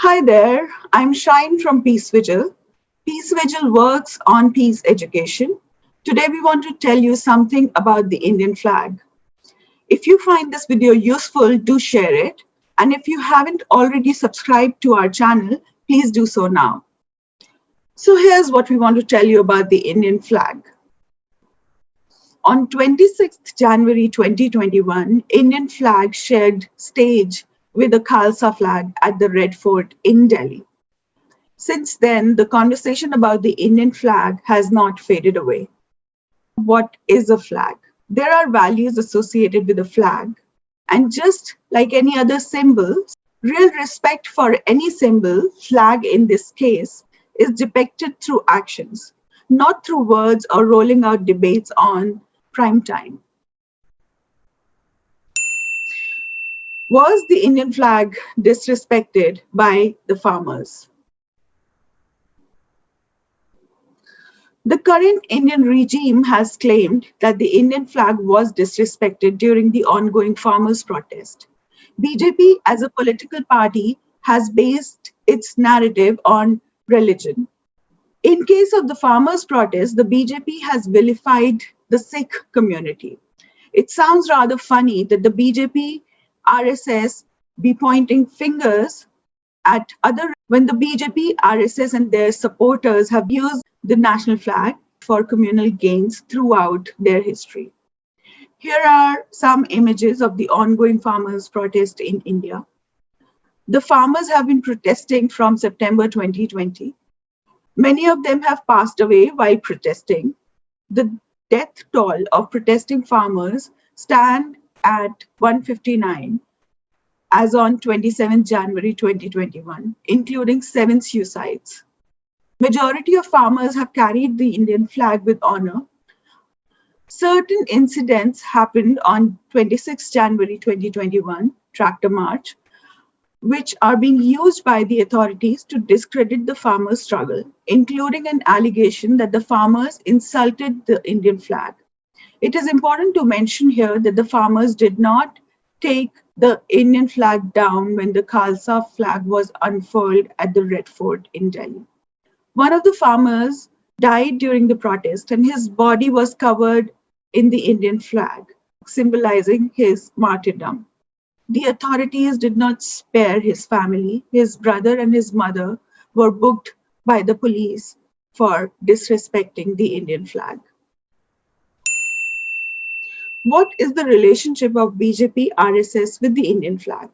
Hi there, I'm Shine from Peace Vigil. Peace Vigil works on peace education. Today we want to tell you something about the Indian flag. If you find this video useful, do share it. And if you haven't already subscribed to our channel, please do so now. So here's what we want to tell you about the Indian flag. On 26th January 2021, Indian flag shared stage with the Khalsa flag at the Red Fort in Delhi. Since then, the conversation about the Indian flag has not faded away. What is a flag? There are values associated with a flag, and just like any other symbol, real respect for any symbol, flag in this case, is depicted through actions, not through words or rolling out debates on prime time. Was the Indian flag disrespected by the farmers? The current Indian regime has claimed that the Indian flag was disrespected during the ongoing farmers' protest. BJP, as a political party, has based its narrative on religion. In case of the farmers' protest, the BJP has vilified the Sikh community. It sounds rather funny that the BJP RSS be pointing fingers at other when the BJP, RSS, and their supporters have used the national flag for communal gains throughout their history. Here are some images of the ongoing farmers' protest in India. The farmers have been protesting from September 2020. Many of them have passed away while protesting. The death toll of protesting farmers stand at 159 as on 27 January 2021, including 7 suicides. Majority of farmers have carried the Indian flag with honor. Certain incidents happened on 26 January 2021, Tractor March, which are being used by the authorities to discredit the farmers' struggle, including an allegation that the farmers insulted the Indian flag. It is important to mention here that the farmers did not take the Indian flag down when the Khalsa flag was unfurled at the Red Fort in Delhi. One of the farmers died during the protest, and his body was covered in the Indian flag, symbolizing his martyrdom. The authorities did not spare his family. His brother and his mother were booked by the police for disrespecting the Indian flag. What is the relationship of BJP RSS with the Indian flag?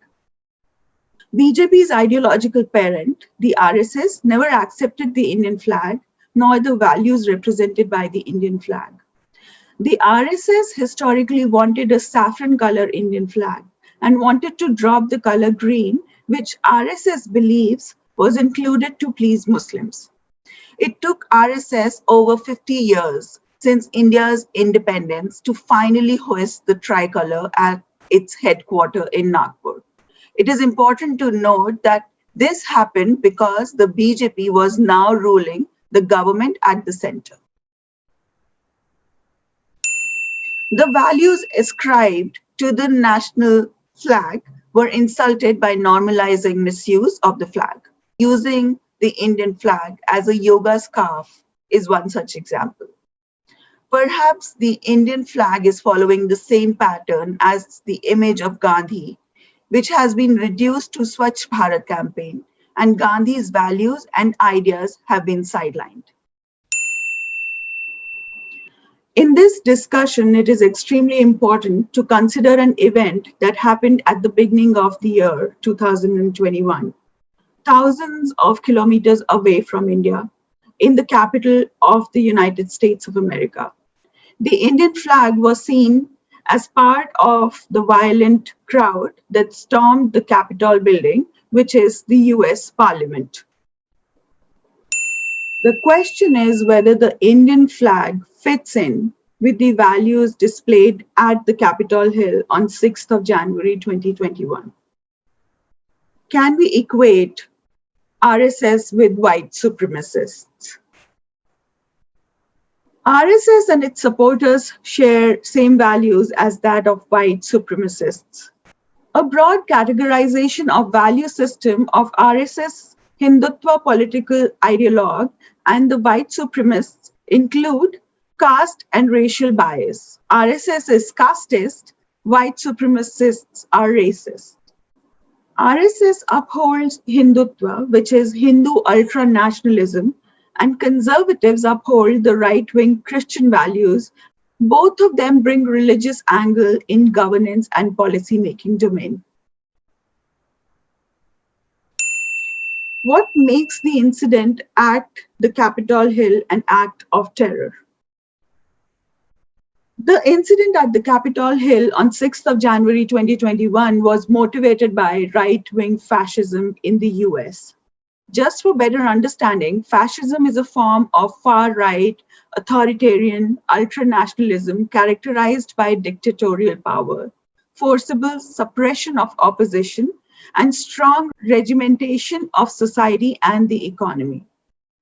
BJP's ideological parent, the RSS, never accepted the Indian flag nor the values represented by the Indian flag. The RSS historically wanted a saffron color Indian flag and wanted to drop the color green, which RSS believes was included to please Muslims. It took RSS over 50 years since India's independence to finally hoist the tricolor at its headquarters in Nagpur. It is important to note that this happened because the BJP was now ruling the government at the center. The values ascribed to the national flag were insulted by normalizing misuse of the flag. Using the Indian flag as a yoga scarf is one such example. Perhaps the Indian flag is following the same pattern as the image of Gandhi, which has been reduced to Swachh Bharat campaign, and Gandhi's values and ideas have been sidelined. In this discussion, it is extremely important to consider an event that happened at the beginning of the year 2021, thousands of kilometers away from India, in the capital of the United States of America. The Indian flag was seen as part of the violent crowd that stormed the Capitol building, which is the US Parliament. The question is whether the Indian flag fits in with the values displayed at the Capitol Hill on 6th of January 2021. Can we equate RSS with white supremacists? RSS and its supporters share same values as that of white supremacists. A broad categorization of value system of RSS Hindutva political ideologue and the white supremacists include caste and racial bias. RSS is casteist, white supremacists are racist. RSS upholds Hindutva, which is Hindu ultra-nationalism, and conservatives uphold the right-wing Christian values. Both of them bring religious angle in governance and policy-making domain. What makes the incident at the Capitol Hill an act of terror? The incident at the Capitol Hill on 6th of January 2021 was motivated by right-wing fascism in the US. Just for better understanding, fascism is a form of far-right, authoritarian, ultranationalism characterized by dictatorial power, forcible suppression of opposition, and strong regimentation of society and the economy.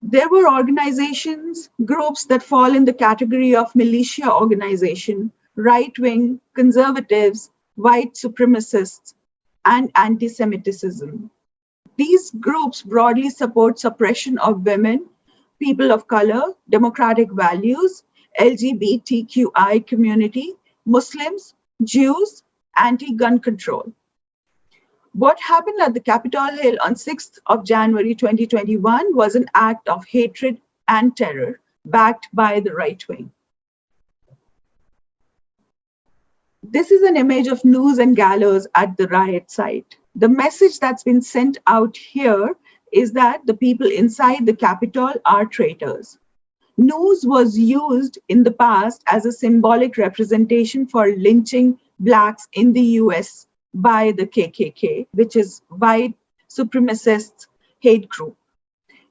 There were organizations, groups that fall in the category of militia organization, right-wing, conservatives, white supremacists, and anti-Semitism. These groups broadly support suppression of women, people of color, democratic values, LGBTQI community, Muslims, Jews, anti-gun control. What happened at the Capitol Hill on 6th of January 2021 was an act of hatred and terror backed by the right wing. This is an image of noose and gallows at the riot site. The message that's been sent out here is that the people inside the Capitol are traitors. Noose was used in the past as a symbolic representation for lynching Blacks in the US by the KKK, which is white supremacist hate group.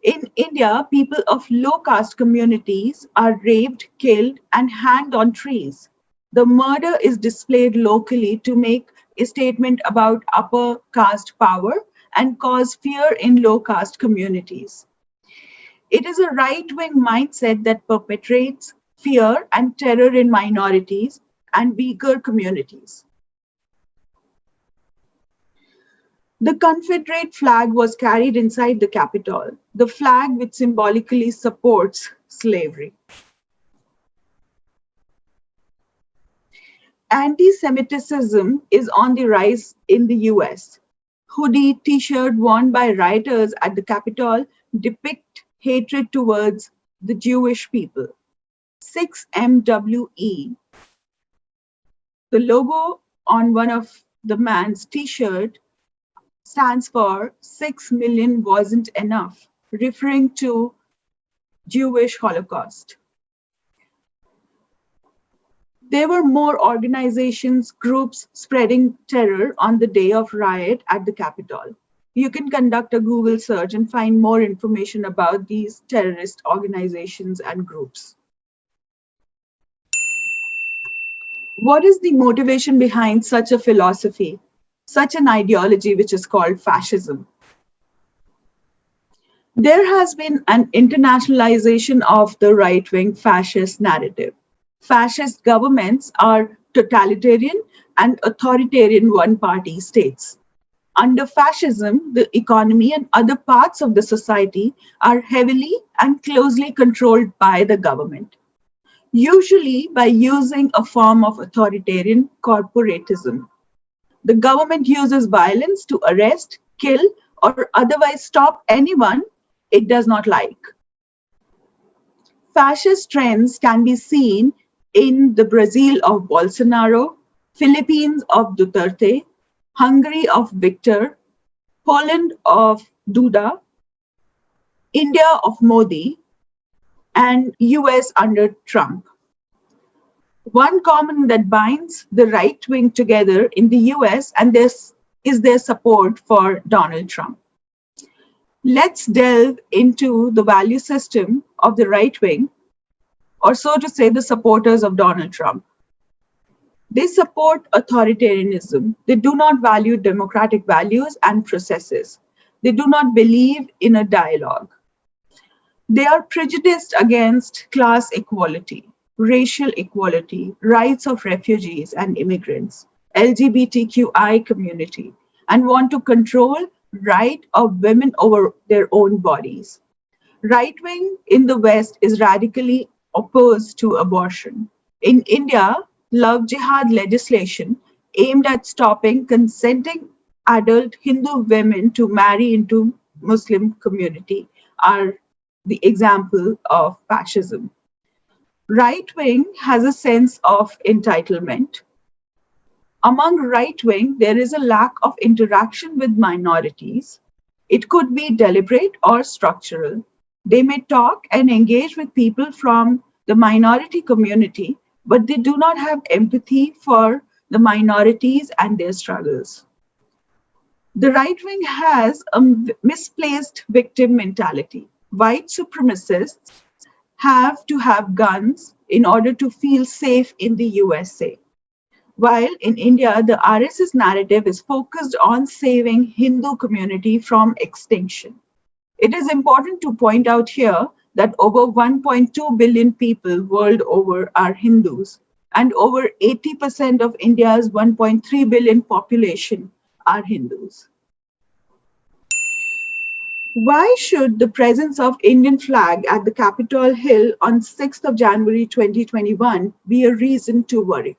In India, people of low caste communities are raped, killed, and hanged on trees. The murder is displayed locally to make a statement about upper caste power and cause fear in low caste communities. It is a right-wing mindset that perpetrates fear and terror in minorities and weaker communities. The Confederate flag was carried inside the Capitol, the flag which symbolically supports slavery. Anti-Semitism is on the rise in the US. Hoodie t-shirt worn by rioters at the Capitol depict hatred towards the Jewish people. 6MWE. The logo on one of the man's t-shirt stands for 6 million wasn't enough, referring to Jewish Holocaust. There were more organizations, groups spreading terror on the day of riot at the Capitol. You can conduct a Google search and find more information about these terrorist organizations and groups. What is the motivation behind such a philosophy, such an ideology which is called fascism? There has been an internationalization of the right-wing fascist narrative. Fascist governments are totalitarian and authoritarian one-party states. Under fascism, the economy and other parts of the society are heavily and closely controlled by the government, usually by using a form of authoritarian corporatism. The government uses violence to arrest, kill, or otherwise stop anyone it does not like. Fascist trends can be seen in the Brazil of Bolsonaro, Philippines of Duterte, Hungary of Viktor, Poland of Duda, India of Modi, and US under Trump. One common that binds the right wing together in the US and this is their support for Donald Trump. Let's delve into the value system of the right wing, or so to say, the supporters of Donald Trump. They support authoritarianism. They do not value democratic values and processes. They do not believe in a dialogue. They are prejudiced against class equality, racial equality, rights of refugees and immigrants, LGBTQI community and want to control right of women over their own bodies. Right wing in the West is radically opposed to abortion. In India, love jihad legislation aimed at stopping consenting adult Hindu women to marry into Muslim community are the example of fascism. Right wing has a sense of entitlement. Among right wing, there is a lack of interaction with minorities. It could be deliberate or structural. They may talk and engage with people from the minority community, but they do not have empathy for the minorities and their struggles. The right wing has a misplaced victim mentality. White supremacists have to have guns in order to feel safe in the USA. While in India, the RSS narrative is focused on saving Hindu community from extinction. It is important to point out here that over 1.2 billion people world over are Hindus, and over 80% of India's 1.3 billion population are Hindus. Why should the presence of Indian flag at the Capitol Hill on 6th of January 2021 be a reason to worry?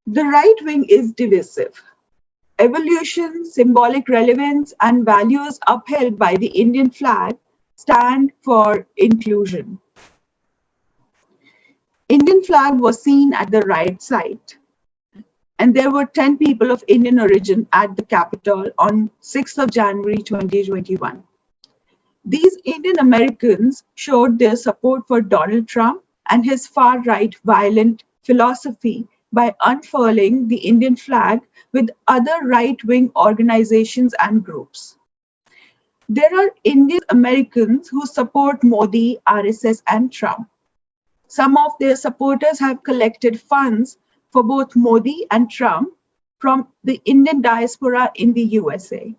The right wing is divisive. Evolution, symbolic relevance, and values upheld by the Indian flag stand for inclusion. Indian flag was seen at the right site, and there were 10 people of Indian origin at the Capitol on 6th of January 2021. These Indian Americans showed their support for Donald Trump and his far-right violent philosophy by unfurling the Indian flag with other right-wing organizations and groups. There are Indian Americans who support Modi, RSS, and Trump. Some of their supporters have collected funds for both Modi and Trump from the Indian diaspora in the USA.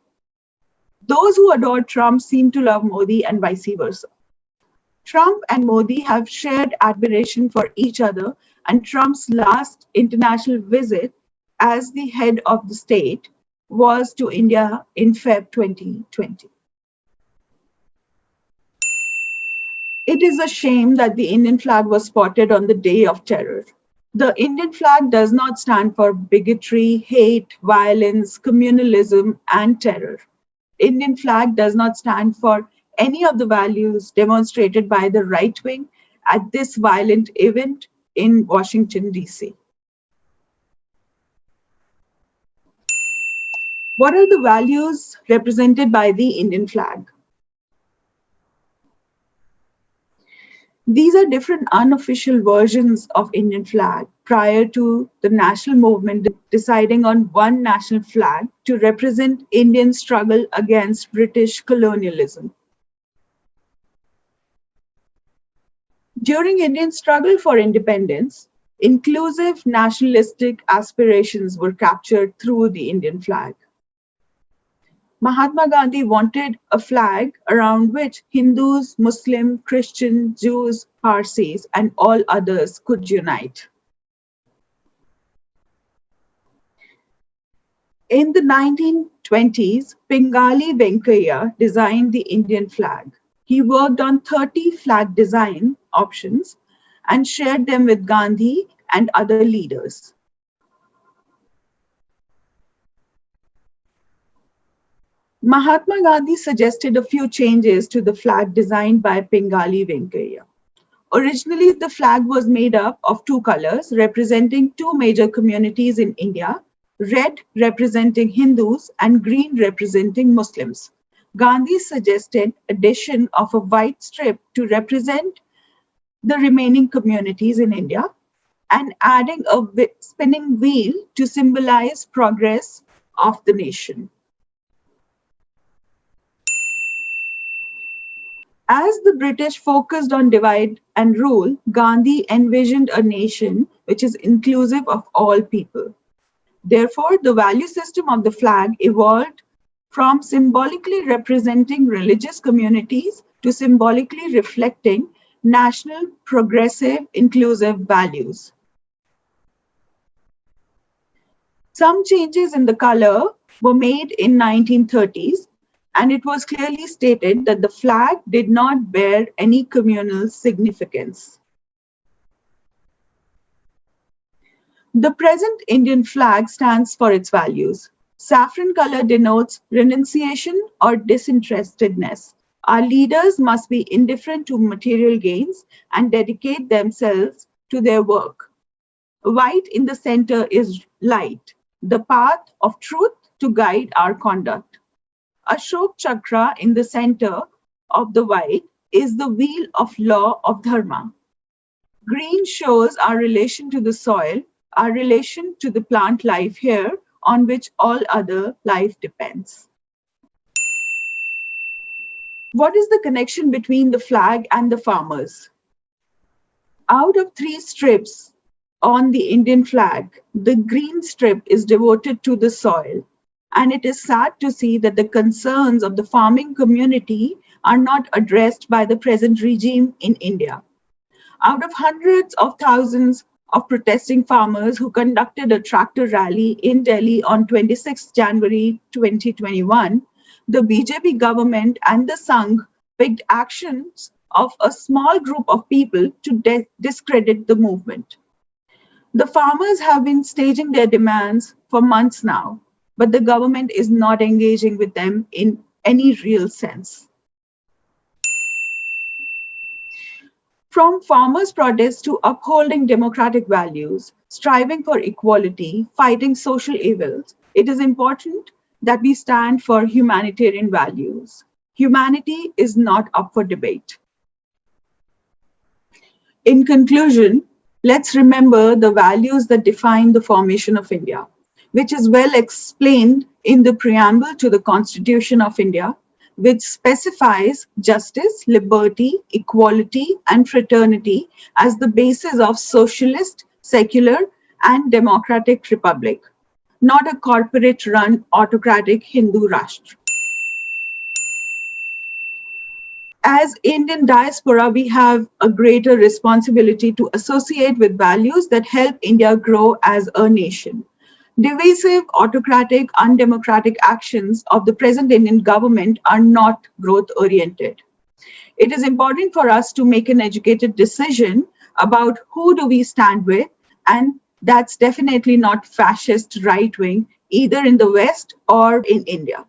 Those who adore Trump seem to love Modi and vice versa. Trump and Modi have shared admiration for each other, and Trump's last international visit as the head of the state was to India in Feb 2020. It is a shame that the Indian flag was spotted on the day of terror. The Indian flag does not stand for bigotry, hate, violence, communalism, and terror. Indian flag does not stand for any of the values demonstrated by the right wing at this violent event in Washington, D.C. What are the values represented by the Indian flag? These are different unofficial versions of Indian flag prior to the national movement deciding on one national flag to represent Indian struggle against British colonialism. During Indian struggle for independence, inclusive nationalistic aspirations were captured through the Indian flag. Mahatma Gandhi wanted a flag around which Hindus, Muslim, Christian, Jews, Parsis, and all others could unite. In the 1920s, Pingali Venkaiah designed the Indian flag. He worked on 30 flag design options and shared them with Gandhi and other leaders. Mahatma Gandhi suggested a few changes to the flag designed by Pingali Venkaiah. Originally, the flag was made up of two colors representing two major communities in India, red representing Hindus and green representing Muslims. Gandhi suggested addition of a white strip to represent the remaining communities in India and adding a spinning wheel to symbolize progress of the nation. As the British focused on divide and rule, Gandhi envisioned a nation which is inclusive of all people. Therefore, the value system of the flag evolved from symbolically representing religious communities to symbolically reflecting national, progressive, inclusive values. Some changes in the color were made in 1930s, and it was clearly stated that the flag did not bear any communal significance. The present Indian flag stands for its values. Saffron color denotes renunciation or disinterestedness. Our leaders must be indifferent to material gains and dedicate themselves to their work. White in the center is light, the path of truth to guide our conduct. Ashok Chakra in the center of the white is the wheel of law of dharma. Green shows our relation to the soil, our relation to the plant life here, on which all other life depends. What is the connection between the flag and the farmers? Out of 3 strips on the Indian flag, the green strip is devoted to the soil. And it is sad to see that the concerns of the farming community are not addressed by the present regime in India. Out of hundreds of thousands of protesting farmers who conducted a tractor rally in Delhi on 26 January 2021, the BJP government and the Sangh picked actions of a small group of people to discredit the movement. The farmers have been staging their demands for months now, but the government is not engaging with them in any real sense. From farmers' protests to upholding democratic values, striving for equality, fighting social evils, it is important that we stand for humanitarian values. Humanity is not up for debate. In conclusion, let's remember the values that define the formation of India, which is well explained in the preamble to the Constitution of India, which specifies justice, liberty, equality, and fraternity as the basis of socialist, secular, and democratic republic, not a corporate-run autocratic Hindu Rashtra. As Indian diaspora, we have a greater responsibility to associate with values that help India grow as a nation. Divisive, autocratic, undemocratic actions of the present Indian government are not growth-oriented. It is important for us to make an educated decision about who do we stand with, and that's definitely not fascist right-wing, either in the West or in India.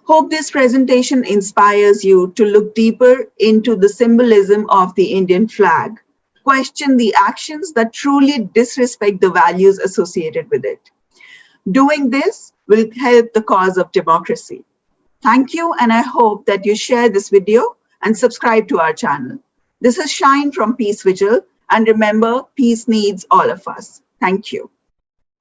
Hope this presentation inspires you to look deeper into the symbolism of the Indian flag. Question the actions that truly disrespect the values associated with it. Doing this will help the cause of democracy. Thank you, and I hope that you share this video and subscribe to our channel. This is Shine from Peace Vigil, and remember, peace needs all of us. Thank you.